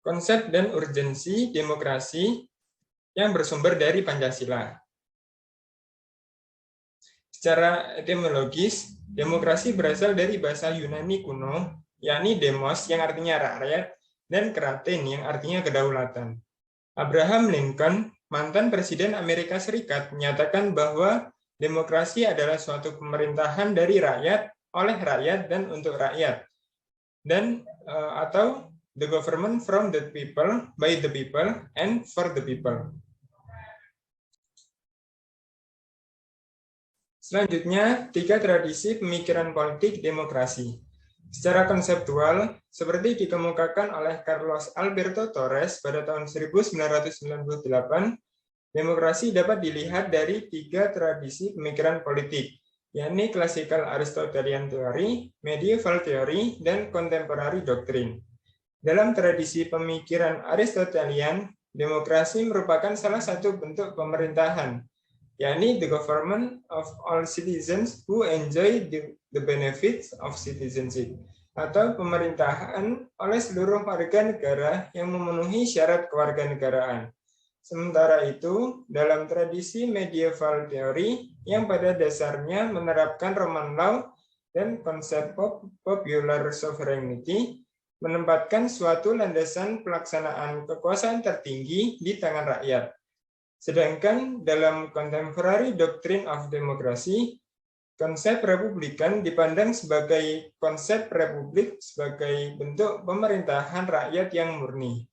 konsep dan urgensi demokrasi yang bersumber dari Pancasila. Secara etimologis, demokrasi berasal dari bahasa Yunani kuno, yakni demos yang artinya rakyat, dan kraten yang artinya kedaulatan. Abraham Lincoln, mantan Presiden Amerika Serikat, menyatakan bahwa demokrasi adalah suatu pemerintahan dari rakyat, oleh rakyat, dan untuk rakyat. Dan atau the government from the people, by the people, and for the people. Selanjutnya, 3 tradisi pemikiran politik demokrasi. Secara konseptual, seperti dikemukakan oleh Carlos Alberto Torres pada tahun 1998, demokrasi dapat dilihat dari 3 tradisi pemikiran politik, yakni Classical Aristotelian Theory, Medieval Theory, dan Contemporary Doctrine. Dalam tradisi pemikiran Aristotelian, demokrasi merupakan salah satu bentuk pemerintahan, yakni the government of all citizens who enjoy the benefits of citizenship, atau pemerintahan oleh seluruh warga negara yang memenuhi syarat kewarganegaraan. Sementara itu, dalam tradisi medieval theory yang pada dasarnya menerapkan Roman law dan konsep popular sovereignty, menempatkan suatu landasan pelaksanaan kekuasaan tertinggi di tangan rakyat. Sedangkan dalam Contemporary Doctrine of Democracy, konsep republikan dipandang sebagai konsep republik sebagai bentuk pemerintahan rakyat yang murni.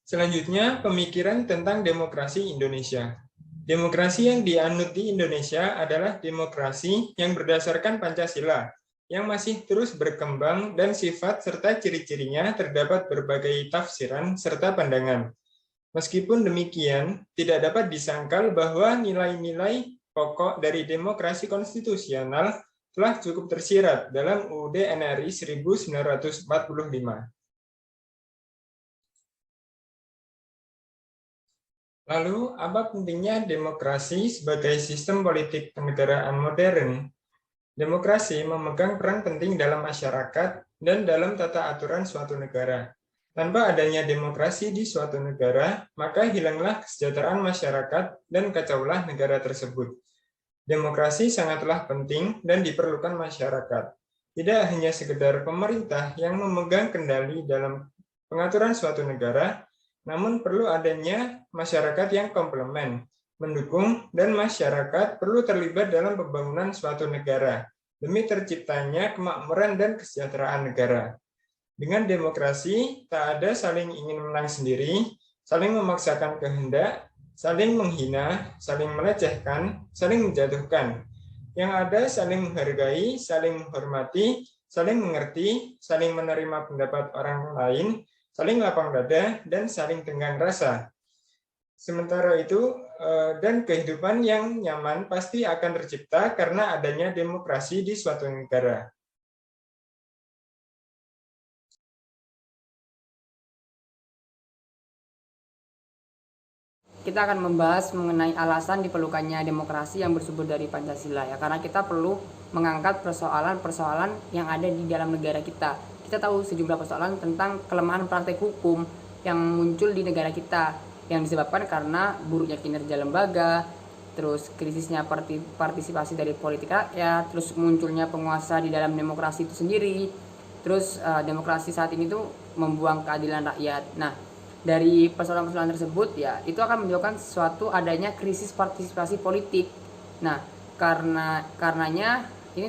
Selanjutnya, pemikiran tentang demokrasi Indonesia. Demokrasi yang dianut di Indonesia adalah demokrasi yang berdasarkan Pancasila, yang masih terus berkembang dan sifat serta ciri-cirinya terdapat berbagai tafsiran serta pandangan. Meskipun demikian, tidak dapat disangkal bahwa nilai-nilai pokok dari demokrasi konstitusional telah cukup tersirat dalam UUD NRI 1945. Lalu, apa pentingnya demokrasi sebagai sistem politik kenegaraan modern? Demokrasi memegang peran penting dalam masyarakat dan dalam tata aturan suatu negara. Tanpa adanya demokrasi di suatu negara, maka hilanglah kesejahteraan masyarakat dan kacaulah negara tersebut. Demokrasi sangatlah penting dan diperlukan masyarakat. Tidak hanya sekedar pemerintah yang memegang kendali dalam pengaturan suatu negara, namun perlu adanya masyarakat yang komplement, mendukung, dan masyarakat perlu terlibat dalam pembangunan suatu negara demi terciptanya kemakmuran dan kesejahteraan negara. Dengan demokrasi, tak ada saling ingin menang sendiri, saling memaksakan kehendak, saling menghina, saling melecehkan, saling menjatuhkan. Yang ada saling menghargai, saling menghormati, saling mengerti, saling menerima pendapat orang lain, saling lapang dada, dan saling tenggang rasa. Sementara itu, dan kehidupan yang nyaman pasti akan tercipta karena adanya demokrasi di suatu negara. Kita akan membahas mengenai alasan diperlukannya demokrasi yang bersumber dari Pancasila ya, karena kita perlu mengangkat persoalan-persoalan yang ada di dalam negara kita. Kita tahu sejumlah persoalan tentang kelemahan praktek hukum yang muncul di negara kita yang disebabkan karena buruknya kinerja lembaga, terus krisisnya partisipasi dari politik rakyat, terus munculnya penguasa di dalam demokrasi itu sendiri, terus demokrasi saat ini tuh membuang keadilan rakyat. Nah, dari persoalan-persoalan tersebut ya itu akan menyebabkan suatu adanya krisis partisipasi politik. Nah, karenanya ini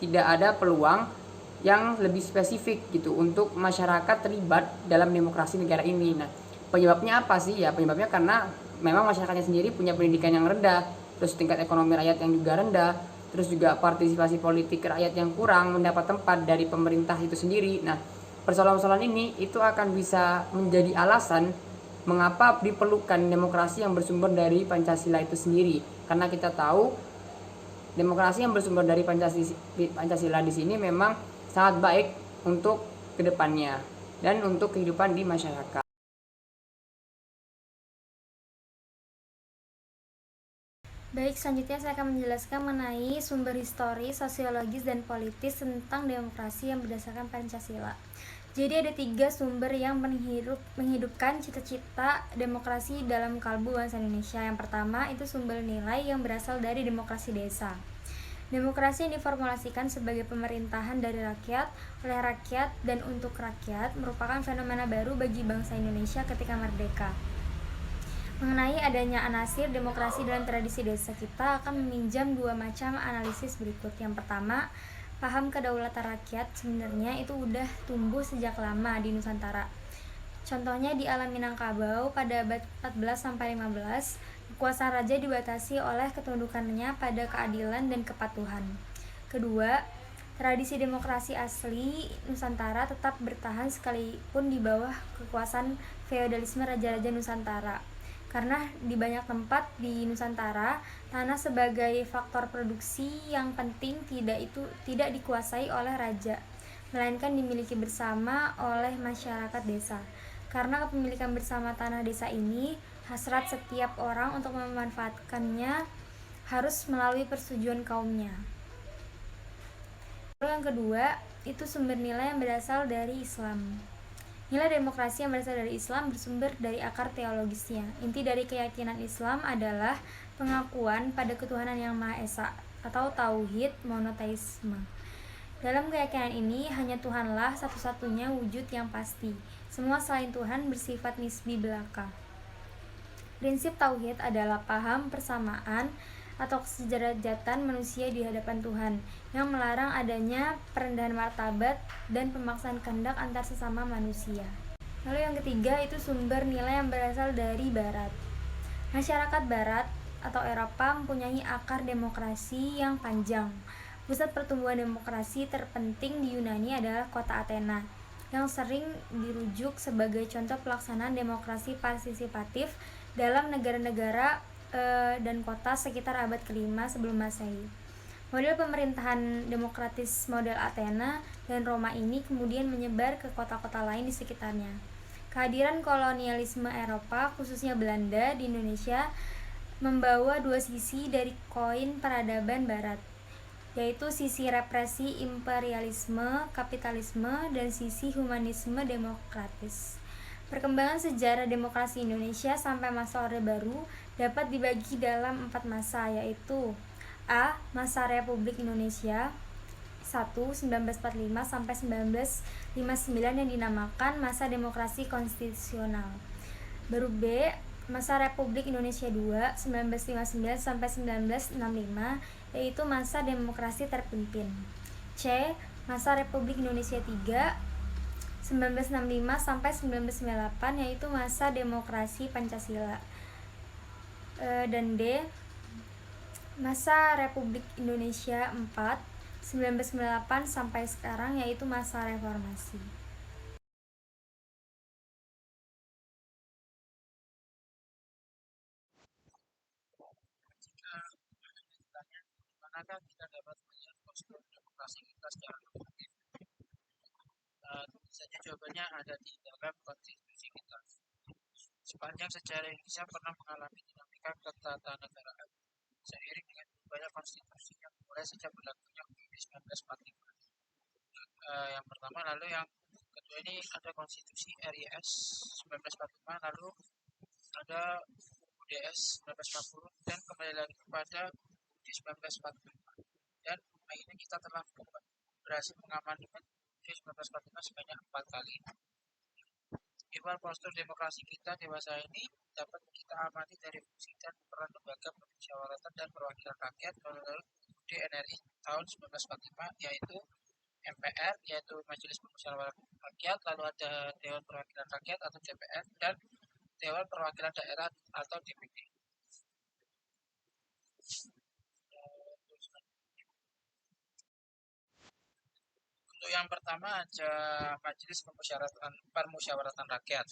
tidak ada peluang yang lebih spesifik gitu untuk masyarakat terlibat dalam demokrasi negara ini. Nah, penyebabnya apa sih? Ya penyebabnya karena memang masyarakatnya sendiri punya pendidikan yang rendah, terus tingkat ekonomi rakyat yang juga rendah, terus juga partisipasi politik rakyat yang kurang mendapat tempat dari pemerintah itu sendiri. Nah, persoalan-persoalan ini itu akan bisa menjadi alasan mengapa diperlukan demokrasi yang bersumber dari Pancasila itu sendiri. Karena kita tahu demokrasi yang bersumber dari Pancasila di sini memang sangat baik untuk kedepannya dan untuk kehidupan di masyarakat. Baik, selanjutnya saya akan menjelaskan mengenai sumber historis, sosiologis, dan politis tentang demokrasi yang berdasarkan Pancasila. Jadi ada 3 sumber yang menghidupkan cita-cita demokrasi dalam kalbu bangsa Indonesia. Yang pertama itu sumber nilai yang berasal dari demokrasi desa. Demokrasi yang diformulasikan sebagai pemerintahan dari rakyat, oleh rakyat, dan untuk rakyat merupakan fenomena baru bagi bangsa Indonesia ketika merdeka. Mengenai adanya anasir demokrasi dalam tradisi desa, kita akan meminjam 2 macam analisis berikut. Yang pertama, paham kedaulatan rakyat sebenarnya itu udah tumbuh sejak lama di Nusantara. Contohnya di alam Minangkabau pada abad 14 sampai 15, kekuasaan raja dibatasi oleh ketundukannya pada keadilan dan kepatuhan. Kedua, tradisi demokrasi asli Nusantara tetap bertahan sekalipun di bawah kekuasaan feodalisme raja-raja Nusantara. Karena di banyak tempat di Nusantara, tanah sebagai faktor produksi yang penting tidak dikuasai oleh raja, melainkan dimiliki bersama oleh masyarakat desa. Karena kepemilikan bersama tanah desa ini, hasrat setiap orang untuk memanfaatkannya harus melalui persetujuan kaumnya. Lalu yang kedua, itu sumber nilai yang berasal dari Islam. Nilai demokrasi yang berasal dari Islam bersumber dari akar teologisnya. Inti dari keyakinan Islam adalah pengakuan pada ketuhanan yang Maha Esa atau tauhid monoteisme. Dalam keyakinan ini, hanya Tuhanlah satu-satunya wujud yang pasti. Semua selain Tuhan bersifat nisbi belaka. Prinsip tauhid adalah paham persamaan atau kesederajatan manusia di hadapan Tuhan, yang melarang adanya perendahan martabat dan pemaksaan kehendak antar sesama manusia. Lalu yang ketiga itu sumber nilai yang berasal dari Barat. Masyarakat Barat atau Eropa mempunyai akar demokrasi yang panjang. Pusat pertumbuhan demokrasi terpenting di Yunani adalah kota Athena, yang sering dirujuk sebagai contoh pelaksanaan demokrasi partisipatif dalam negara-negara dan kota sekitar abad ke-5 sebelum Masehi. Model pemerintahan demokratis model Athena dan Roma ini kemudian menyebar ke kota-kota lain di sekitarnya. Kehadiran kolonialisme Eropa, khususnya Belanda, di Indonesia membawa 2 sisi dari koin peradaban Barat, yaitu sisi represi imperialisme kapitalisme dan sisi humanisme demokratis. Perkembangan sejarah demokrasi Indonesia sampai masa Orde Baru dapat dibagi dalam 4 masa, yaitu A. Masa Republik Indonesia 1. 1945 sampai 1959 yang dinamakan masa demokrasi konstitusional. Baru B. Masa Republik Indonesia 2. 1959 sampai 1965 yaitu masa demokrasi terpimpin. C. Masa Republik Indonesia 3. 1965 sampai 1998 yaitu masa demokrasi Pancasila. Dan D. Masa Republik Indonesia 4. 1998 sampai sekarang yaitu masa reformasi. Manakah kita dapat melihat postur demokrasi kita secara objektif? Tentu saja jawabannya ada di dalam konstitusi kita. Sepanjang sejarah Indonesia pernah mengalami dinamika ketatanegaraan seiring dengan berubahnya konstitusi yang mulai sejak berlakunya UUD 1945. Yang pertama, lalu yang kedua ini ada konstitusi RIS 1945, lalu ada UUDS 1940 dan kembali lagi kepada UUD 1945. Dan akhirnya kita telah berhasil mengamandemen UUD 1945 sebanyak 4 kali. Imbal postur demokrasi kita dewasa ini dapat kita amati dari fungsi dan peran lembaga permusyawaratan dan perwakilan rakyat menurut UUD NRI tahun 1945, yaitu MPR, yaitu Majelis Permusyawaratan Rakyat, lalu ada Dewan Perwakilan Rakyat atau DPR, dan Dewan Perwakilan Daerah atau DPD. Untuk yang pertama ada Majelis Permusyawaratan Rakyat.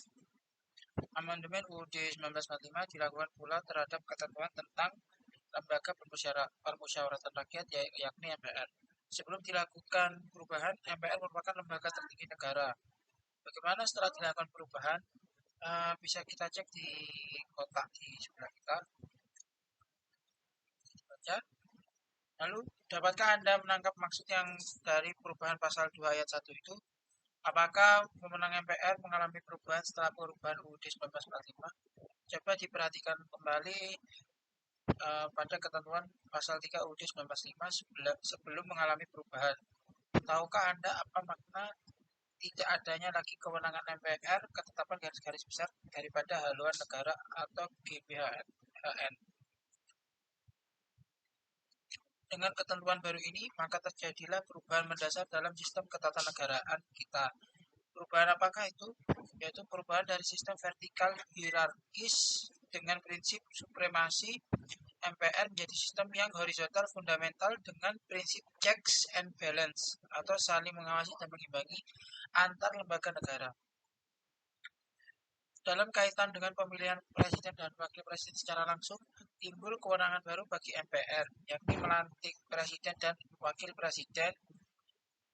Amandemen UUD 1945 dilakukan pula terhadap ketentuan tentang lembaga permusyawaratan rakyat yakni MPR. Sebelum dilakukan perubahan, MPR merupakan lembaga tertinggi negara. Bagaimana setelah dilakukan perubahan? Bisa kita cek di kotak di sebelah kita. ada. Lalu, dapatkah Anda menangkap maksud yang dari perubahan pasal 2 ayat 1 itu? Apakah wewenang MPR mengalami perubahan setelah perubahan UUD 1945? Coba diperhatikan kembali pada ketentuan pasal 3 UUD 1945 sebelum mengalami perubahan. Tahukah Anda apa makna tidak adanya lagi kewenangan MPR ketetapan garis-garis besar daripada haluan negara atau GBHN? Dengan ketentuan baru ini, maka terjadilah perubahan mendasar dalam sistem ketatanegaraan kita. Perubahan apakah itu? Yaitu perubahan dari sistem vertikal hierarkis dengan prinsip supremasi MPR menjadi sistem yang horizontal fundamental dengan prinsip checks and balance atau saling mengawasi dan mengimbangi antar lembaga negara. Dalam kaitan dengan pemilihan presiden dan wakil presiden secara langsung, timbul kewenangan baru bagi MPR, yakni melantik presiden dan wakil presiden.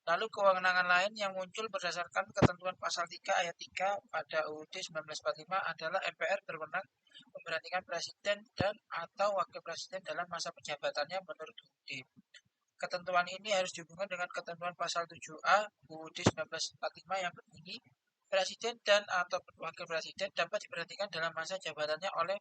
Lalu kewenangan lain yang muncul berdasarkan ketentuan pasal 3 ayat 3 pada UUD 1945 adalah MPR berwenang memberhentikan presiden dan atau wakil presiden dalam masa penjabatannya menurut UUD. Ketentuan ini harus dihubungkan dengan ketentuan pasal 7A UUD 1945 yang berbunyi, presiden dan atau wakil presiden dapat diberhentikan dalam masa jabatannya oleh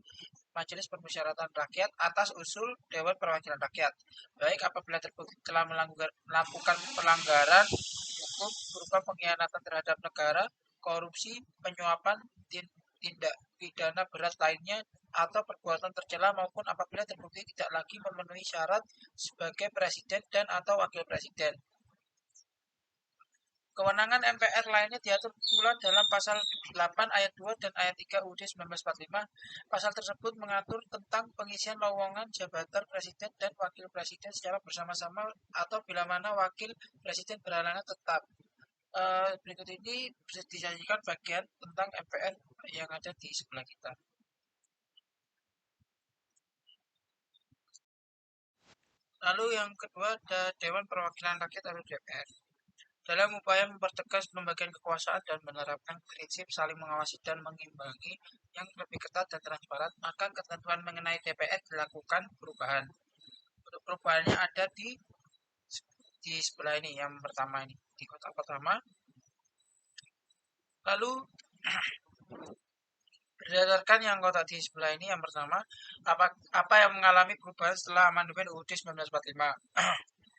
Majelis Permusyawaratan Rakyat atas usul Dewan Perwakilan Rakyat, baik apabila terbukti telah melakukan pelanggaran hukum berupa pengkhianatan terhadap negara, korupsi, penyuapan, tindak pidana berat lainnya, atau perbuatan tercela maupun apabila terbukti tidak lagi memenuhi syarat sebagai presiden dan atau wakil presiden. Kewenangan MPR lainnya diatur pula dalam pasal 8 ayat 2 dan ayat 3 UUD 1945. Pasal tersebut mengatur tentang pengisian lowongan jabatan presiden dan wakil presiden secara bersama-sama atau bila mana wakil presiden berhalangan tetap. Berikut ini bisa disajikan bagian tentang MPR yang ada di sebelah kita. Lalu yang kedua ada Dewan Perwakilan Rakyat atau DPR. Dalam upaya mempertegas pembagian kekuasaan dan menerapkan prinsip saling mengawasi dan mengimbangi yang lebih ketat dan transparan, maka ketentuan mengenai DPR dilakukan perubahan. Untuk perubahannya ada di sebelah ini, yang pertama ini, di kotak pertama. Lalu berdasarkan yang kotak di sebelah ini, yang pertama, apa yang mengalami perubahan setelah amandemen UUD 1945?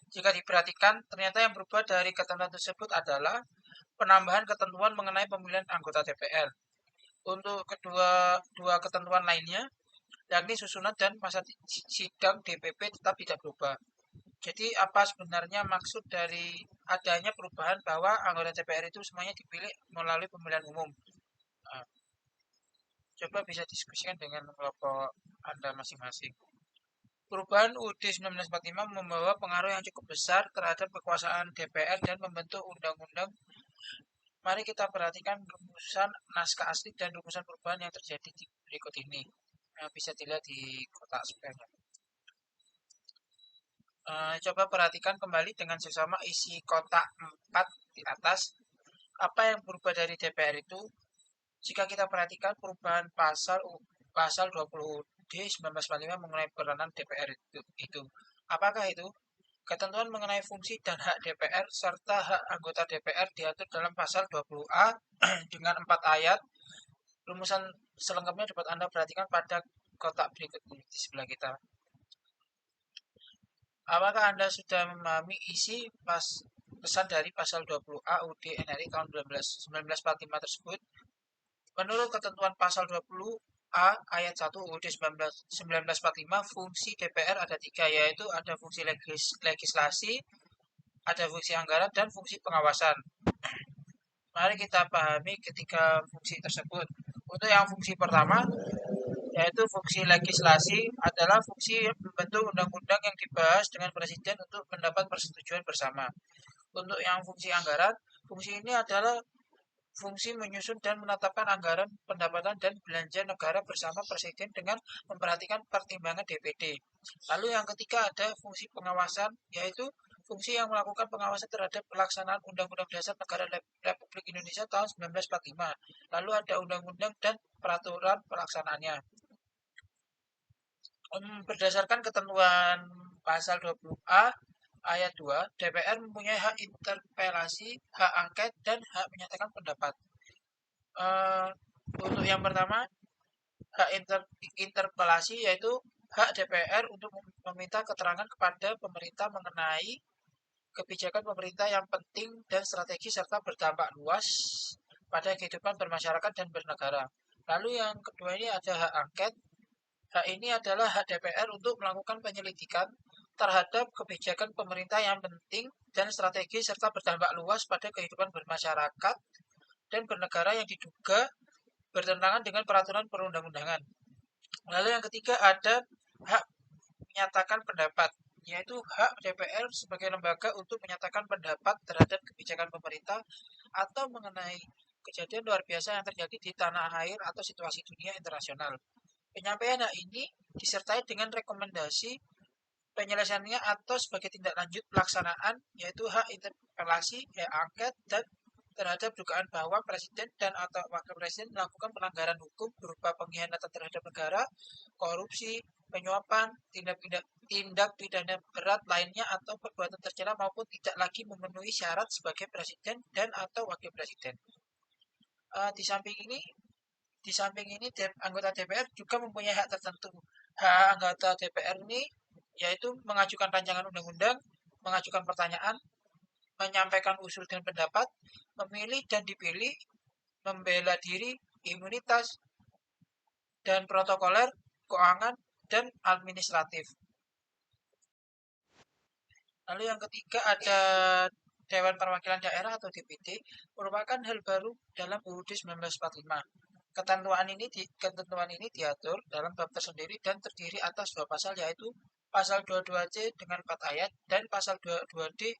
Jika diperhatikan, ternyata yang berubah dari ketentuan tersebut adalah penambahan ketentuan mengenai pemilihan anggota DPR. Untuk dua ketentuan lainnya, yakni susunan dan masa sidang DPP tetap tidak berubah. Jadi apa sebenarnya maksud dari adanya perubahan bahwa anggota DPR itu semuanya dipilih melalui pemilihan umum? Coba bisa diskusikan dengan kelompok Anda masing-masing. Perubahan UUD 1945 membawa pengaruh yang cukup besar terhadap kekuasaan DPR dan membentuk undang-undang. Mari kita perhatikan rumusan naskah asli dan rumusan perubahan yang terjadi di berikut ini. Bisa dilihat di kotak spare. Coba perhatikan kembali dengan seksama isi kotak 4 di atas. Apa yang berubah dari DPR itu? Jika kita perhatikan perubahan pasal 20 D 1945 mengenai peranan DPR itu. Apakah itu? Ketentuan mengenai fungsi dan hak DPR serta hak anggota DPR diatur dalam pasal 20A dengan 4 ayat. Rumusan selengkapnya dapat Anda perhatikan pada kotak berikut ini di sebelah kita. Apakah Anda sudah memahami isi pesan dari pasal 20A UUD NRI tahun 1945 tersebut? Menurut ketentuan pasal 20A ayat 1 UUD 1945, fungsi DPR ada 3, yaitu ada fungsi legislasi, ada fungsi anggaran, dan fungsi pengawasan. Mari kita pahami ketiga fungsi tersebut. Untuk yang fungsi pertama, yaitu fungsi legislasi, adalah fungsi membentuk undang-undang yang dibahas dengan presiden untuk mendapat persetujuan bersama. Untuk yang fungsi anggaran, fungsi ini adalah fungsi menyusun dan menetapkan anggaran pendapatan dan belanja negara bersama presiden dengan memperhatikan pertimbangan DPD. Lalu yang ketiga ada fungsi pengawasan, yaitu fungsi yang melakukan pengawasan terhadap pelaksanaan Undang-Undang Dasar Negara Republik Indonesia tahun 1945. Lalu ada undang-undang dan peraturan pelaksanaannya. Berdasarkan ketentuan Pasal 20A ayat 2, DPR mempunyai hak interpelasi, hak angket, dan hak menyatakan pendapat. Untuk yang pertama, hak interpelasi yaitu hak DPR untuk meminta keterangan kepada pemerintah mengenai kebijakan pemerintah yang penting dan strategis serta berdampak luas pada kehidupan bermasyarakat dan bernegara. Lalu yang kedua ini ada hak angket. Hak ini adalah hak DPR untuk melakukan penyelidikan terhadap kebijakan pemerintah yang penting dan strategis serta berdampak luas pada kehidupan bermasyarakat dan bernegara yang diduga bertentangan dengan peraturan perundang-undangan. Lalu yang ketiga ada hak menyatakan pendapat, yaitu hak DPR sebagai lembaga untuk menyatakan pendapat terhadap kebijakan pemerintah atau mengenai kejadian luar biasa yang terjadi di tanah air atau situasi dunia internasional. Penyampaian hak ini disertai dengan rekomendasi penyelesaiannya atau sebagai tindak lanjut pelaksanaan, yaitu hak interpelasi, hak angket, dan terhadap dugaan bahwa presiden dan atau wakil presiden melakukan pelanggaran hukum berupa pengkhianatan terhadap negara, korupsi, penyuapan, tindak pidana berat lainnya atau perbuatan tercela maupun tidak lagi memenuhi syarat sebagai presiden dan atau wakil presiden. Di samping ini anggota DPR juga mempunyai hak tertentu. Hak anggota DPR ini yaitu mengajukan rancangan undang-undang, mengajukan pertanyaan, menyampaikan usul dan pendapat, memilih dan dipilih, membela diri, imunitas, dan protokoler, keuangan, dan administratif. Lalu yang ketiga ada Dewan Perwakilan Daerah atau DPD, merupakan hal baru dalam UUD 1945. Ketentuan ini diatur dalam bab tersendiri dan terdiri atas 2 pasal, yaitu pasal 22C dengan 4 ayat dan pasal 22D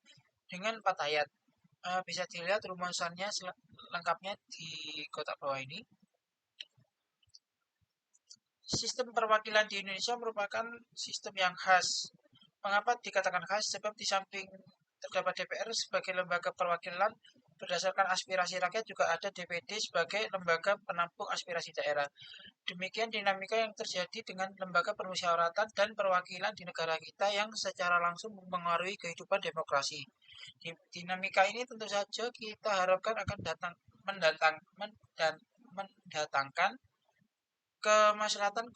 dengan 4 ayat. Bisa dilihat rumusannya lengkapnya di kotak bawah ini. Sistem perwakilan di Indonesia merupakan sistem yang khas. Mengapa dikatakan khas? Sebab di samping terdapat DPR sebagai lembaga perwakilan berdasarkan aspirasi rakyat, juga ada DPD sebagai lembaga penampung aspirasi daerah. Demikian dinamika yang terjadi dengan lembaga permusyawaratan dan perwakilan di negara kita yang secara langsung mempengaruhi kehidupan demokrasi. Dinamika ini tentu saja kita harapkan akan mendatangkan kemaslahatan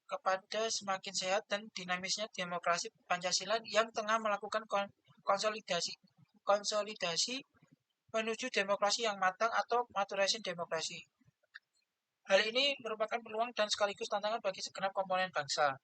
kepada semakin sehat dan dinamisnya demokrasi Pancasila yang tengah melakukan konsolidasi menuju demokrasi yang matang atau maturation demokrasi. Hal ini merupakan peluang dan sekaligus tantangan bagi segenap komponen bangsa.